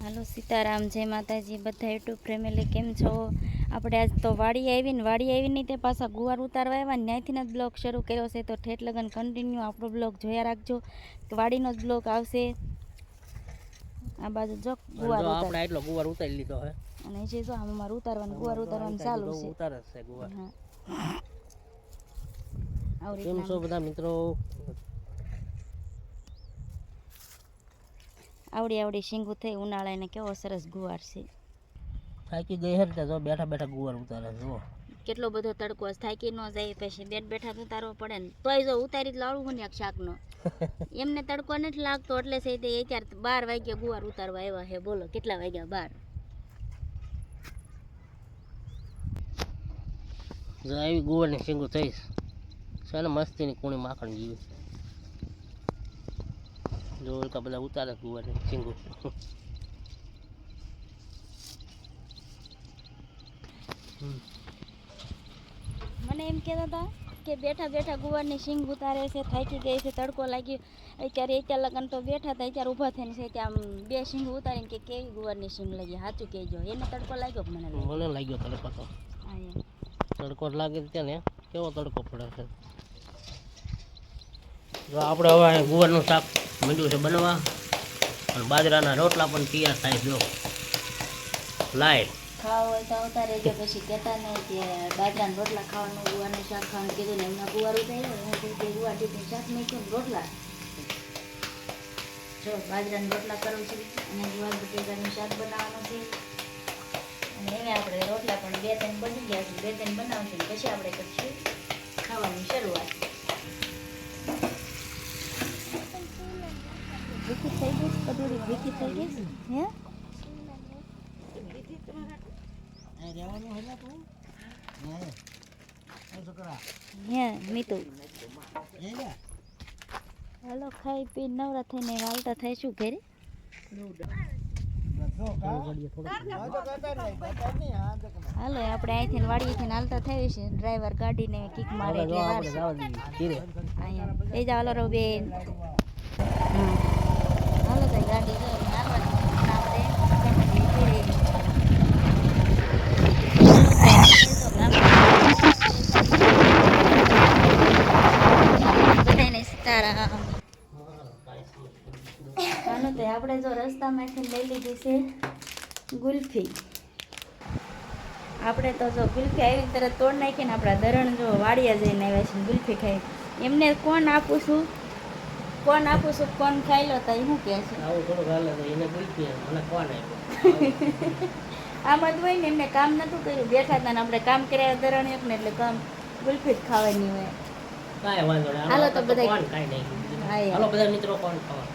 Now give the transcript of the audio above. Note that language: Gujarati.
હાલો સીતારામ, જય માતાજી બધા યુટ્યુબ ફેમિલી, કેમ છો? આપણે આજ તો વાડી આવીને તે પાછા ગુવાર ઉતારવા આવ્યા ને ત્યાંથી જ બ્લોગ શરૂ કર્યો છે. તો ઠેઠ લગન કન્ટિન્યુ આપણો બ્લોગ જોયા રાખજો, કે વાડીનો જ બ્લોગ આવશે. આ બાજુ જો ગુવાર આપણે એટલો ગુવાર ઉતારી લીધો હે, અને જે જો આમ અમારું ગુવાર ઉતારવાનું ચાલુ છે. ઉતારે છે ગુવાર. હા, કેમ છો બધા મિત્રો? આવડી શીંગું થઈ ઉનાળાને કેવો સરસ ગુવાર છે. થાકી ગઈ હે તો બેઠા બેઠા ગુવાર ઉતારે જો. કેટલો બધો તડકો થાકી ન જાય, પછી બેઠા ઉતારવો પડે ને તોય જો ઉતારી લાવું હું ને એક શાકનો એમને તડકો નથી લાગતો, એટલે છે તે અત્યારે 12 વાગ્યા ગુવાર ઉતારવા આવ્યા છે. બોલો કેટલા વાગ્યા? 12. જો આવી ગુવારની શીંગું થઈશ છે ને, મસ્તીની કુણી માખણ જેવી. જો ઓલકા બધા ઉતારે ગુવારની શીંગું. મને એમ કહેતા હતા કે બેઠા બેઠા ગુવારની શીંગ ઉતારે છે, થાકી ગઈ છે, તડકો લાગી. અત્યારે લગન તો બેઠા હતા, અત્યારે ઊભા થઈને છે ત્યાં બે શીંગ ઉતારીને કે કેવી ગુવારની શીંગ લાગી, સાચું કહેજો. એને તડકો લાગ્યો? મને લાગ્યો તડકો. તો તડકો લાગે ત્યાં ને કેવો તડકો પડે છે. જો આપણે હવે ગુવારનું શાક માંડ્યું છે બનવા, અને બાજરાના રોટલા પણ તૈયાર થાય. જો લાઈટ ખાવા હોય તો આવતા રહેજો, પછી કહેતા નહીં કે બાજરાના રોટલા ખાવાનું, ગુવારનું શાક ખાવાનું કીધું ને એમના ગુવાર ઉતાર્યો, હું ગુવાર ટીપીને શાક નાખ્યું રોટલા. જો બાજરાના રોટલા કરું છું અને ગુવાર બટેટાનું શાક બનાવવાનું છે. અને એને આપણે રોટલા પણ 2-3 બની ગયા છે, 2-3 બનાવશું પછી આપણે કરીશું ખાવાની શરૂઆત. ભીખી થઈ ગઈ કટોરી, ભીખી થઈ ગઈ હે. મીતુ હાલો ખાઈ પી નવરા થઈને હાલતા થઈશું ઘરે. હાલો આપણે અહીંથી વાડીએથી હાલતા થઈ છે. ડ્રાઈવર ગાડીને કિક મારે એટલે વાર એ જ. હાલો રહો બેન. હાલો તો ગાડી આપણે જો રસ્તામાંથી લઈ લીધી છે ગુલ્ફી. આપણે તો જો ગુલ્ફી આવી તરત તોડ નાખીને આપણા દરણ જો વાડિયા જઈને આવ્યા છે ગુલ્ફી ખાઈ. એમને કોણ આપું છું કોણ ખાઈ લો તો એ શું કહે છે? આમ જ હોય ને, એમને કામ નતું કર્યું, બેઠા હતા ને આપણે કામ કર્યા દરણ એક ને, એટલે કામ ગુલ્ફી જ ખાવાની હોય. હાલો તો બધા મિત્રો કોણ ખાવા